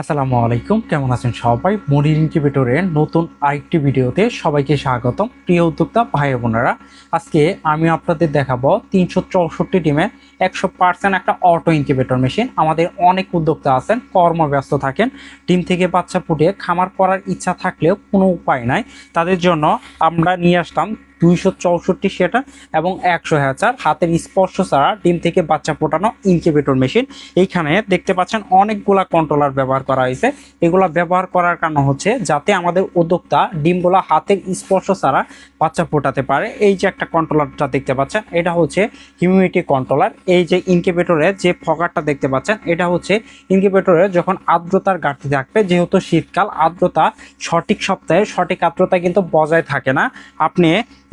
আসসালামু আলাইকুম, কেমন আছেন সবাই? মনির ইনকিউবেটরের নতুন আরেকটি ভিডিওতে সবাইকে স্বাগতম। প্রিয় উদ্যোক্তা ভাই বোনেরা, আজকে আমি আপনাদের দেখাবো 364 ডিমের 100% একটা অটো ইনকিউবেটর মেশিন। আমাদের অনেক উদ্যোক্তা আছেন, কর্মব্যস্ত থাকেন, ডিম থেকে বাচ্চা ফুটিয়ে খামার করার ইচ্ছা থাকলেও কোনো উপায় নাই। তাদের জন্য আমরা নিয়ে আসলাম 264 সেটা এবং 100 হ্যাচার হাতের স্পর্শ ছাড়া ডিম থেকে বাচ্চা ফোটানো ইনকিউবেটর মেশিন। এইখানে দেখতে পাচ্ছেন অনেকগুলা কন্ট্রোলার ব্যবহার করা হয়েছে। এগুলা ব্যবহার করার কারণ হচ্ছে যাতে আমাদের উদ্যোক্তা ডিমগুলা হাতের স্পর্শ ছাড়া বাচ্চা ফোটাতে পারে। এই যে একটা কন্ট্রোলারটা দেখতে পাচ্ছেন, এটা হচ্ছে হিউমিডিটি কন্ট্রোলার। এই যে ইনকিউবেটরে যে ফগারটা দেখতে পাচ্ছেন, এটা হচ্ছে ইনকিউবেটরে যখন আর্দ্রতার ঘাটতি থাকবে, যেহেতু শীতকাল, আর্দ্রতা সঠিক সপ্তাহে সঠিক আর্দ্রতা কিন্তু বজায় থাকে না। আপনি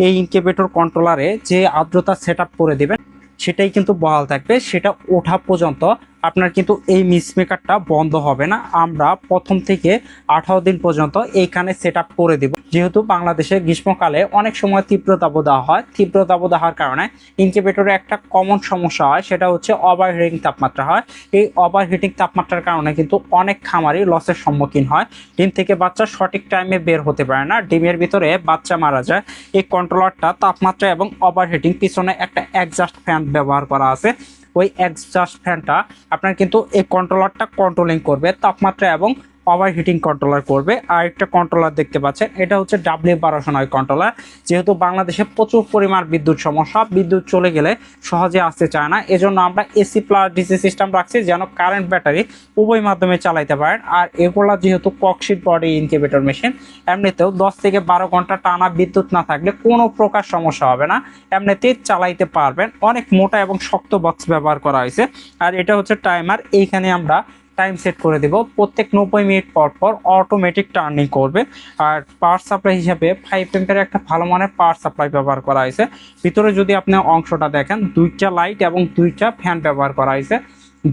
এই ইনকিউবেটর কন্ট্রোলারে যে আর্দ্রতা সেট আপ করে দেবেন সেটাই কিন্তু বহাল থাকবে। সেটা ওঠা পর্যন্ত আপনার কিন্তু এই মিসমেকারটা বন্ধ হবে না। আমরা প্রথম থেকে 18 দিন পর্যন্ত এইখানে সেট আপ করে দেব। যেহেতু বাংলাদেশে গ্রীষ্মকালে অনেক সময় তীব্র দাবদাহ হয়, তীব্র দাবদাহের কারণে ইনকিউবেটরে একটা কমন সমস্যা হয়, সেটা হচ্ছে ওভারহিটিং তাপমাত্রা হয়। এই ওভারহিটিং তাপমাত্রার কারণে কিন্তু অনেক খামারই লসের সম্মুখীন হয়। ডিম থেকে বাচ্চা সঠিক টাইমে বের হতে পারে না, ডিমের ভিতরে বাচ্চা মারা যায়। এই কন্ট্রোলারটা তাপমাত্রা এবং ওভারহিটিং, পিছনে একটা এক্সস্ট ফ্যান ব্যবহার করা আছে। ওই এক্সস্ট ফ্যানটা আপনার কিন্তু এই কন্ট্রোলারটা কন্ট্রোলিং করবে, তাপমাত্রা এবং ওভারহিটিং কন্ট্রোলার করবে। আর একটা কন্ট্রোলার দেখতে পাচ্ছেন, এটা হচ্ছে W1209 কন্ট্রোলার। যেহেতু বাংলাদেশে প্রচুর পরিমাণ বিদ্যুৎ সমস্যা, বিদ্যুৎ চলে গেলে সহজে আসতে চায় না, এজন্য আমরা এসি প্লাস ডিসি সিস্টেম রাখছি যেন কারেন্ট ব্যাটারি উভয় মাধ্যমে চালাইতে পারেন। আর এগুলা যেহেতু ককশিট বডি ইনকিউবেটর মেশিন, এমনিতেও 10 থেকে 12 ঘন্টা টানা বিদ্যুৎ না থাকলে কোনো প্রকার সমস্যা হবে না, এমনিতেই চালাইতে পারবেন। অনেক মোটা এবং শক্ত বক্স ব্যবহার করা হয়েছে। আর এটা হচ্ছে টাইমার, এইখানে আমরা টাইম সেট করে দেব। প্রত্যেক 90 মিনিট পর পর অটোমেটিক টার্নিং করবে। আর পাওয়ার সাপ্লাই হিসাবে 5 এম্পিয়ারের একটা ভালো মানের পাওয়ার সাপ্লাই ব্যবহার করা হয়েছে। ভিতরে যদি আপনি অংশটা দেখেন, 2টা লাইট এবং 2টা ফ্যান ব্যবহার করা হয়েছে।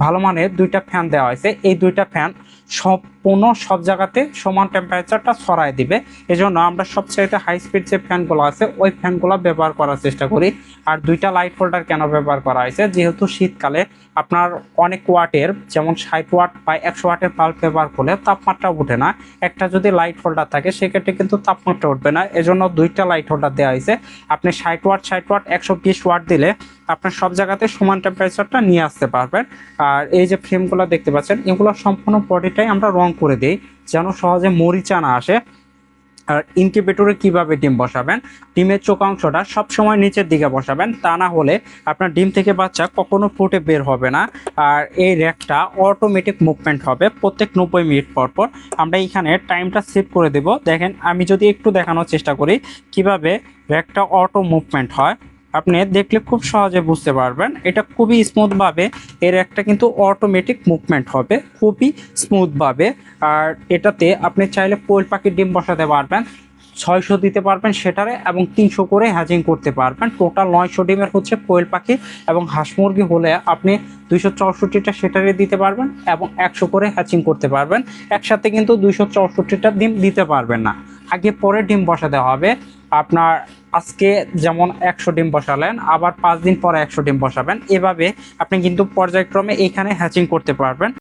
ভালো মানের 2টা ফ্যান দেওয়া হয়েছে। এই 2টা ফ্যান সব জায়গাতে সমান টেম্পারেচারটা ছড়ায় দিবে। এজন্য আমরা সবচাইতে হাই স্পিড যে ফ্যানগুলো আছে ওই ফ্যানগুলো ব্যবহার করার চেষ্টা করি। আর 2টা লাইট হোল্ডার কেন ব্যবহার করা হয়েছে, যেহেতু শীতকালে আপনার অনেক ওয়াটের, যেমন 60 ওয়াট বা 100 ওয়াটের বাল্ব ব্যবহার করলে তাপমাত্রা উঠে না। একটা যদি লাইট হোল্ডার থাকে সেক্ষেত্রে কিন্তু তাপমাত্রা উঠবে না, এজন্য 2টা লাইট হোল্ডার দেওয়া হয়েছে। আপনি 60 ওয়াট 120 ওয়াট দিলে আপনার সব জায়গাতে সমান টেম্পারেচারটা নিয়ে আসতে পারবেন। আর এই যে ফ্রেমগুলো দেখতে পাচ্ছেন, এগুলো সম্পূর্ণ বডিটাই আমরা রং করে দিই যেন সহজে মরিচা না আসে। আর ইনকিউবেটরে কিভাবে ডিম বসাবেন, ডিমের চোখ অংশটা সবসময় নিচের দিকে বসাবেন, তা না হলে আপনার ডিম থেকে বাচ্চা কখনো ফুটে বের হবে না। আর এই র্যাকটা অটোমেটিক মুভমেন্ট হবে প্রত্যেক 90 মিনিট পর পর। আমরা এখানে টাইমটা সেট করে দেব। দেখেন, আমি যদি একটু দেখানোর চেষ্টা করি কিভাবে র্যাকটা অটো মুভমেন্ট হয়, আপনি দেখলে খুব সহজে বুঝতে পারবেন। এটা খুবই স্মুথভাবে এর একটা কিন্তু অটোমেটিক মুভমেন্ট হবে, খুবই স্মুথভাবে। আর এটাতে আপনি চাইলে কোয়েল পাখির ডিম বসাতে পারবেন, 600 দিতে পারবেন সেটারে, এবং 300 করে হ্যাচিং করতে পারবেন। টোটাল 900 ডিমের হচ্ছে কোয়েল পাখি, এবং হাঁস মুরগি হলে আপনি 264টা সেটারে দিতে পারবেন এবং 100 করে হ্যাচিং করতে পারবেন। একসাথে কিন্তু 264টা ডিম দিতে পারবেন না, আগে পরে ডিম বসাতে হবে। আপনার আজকে যেমন 100 ডিম বসালেন, আবার 5 দিন পরে 100 ডিম বসাবেন, এভাবে আপনি কিন্তু পর্যায়ক্রমে এখানে হ্যাচিং করতে পারবেন।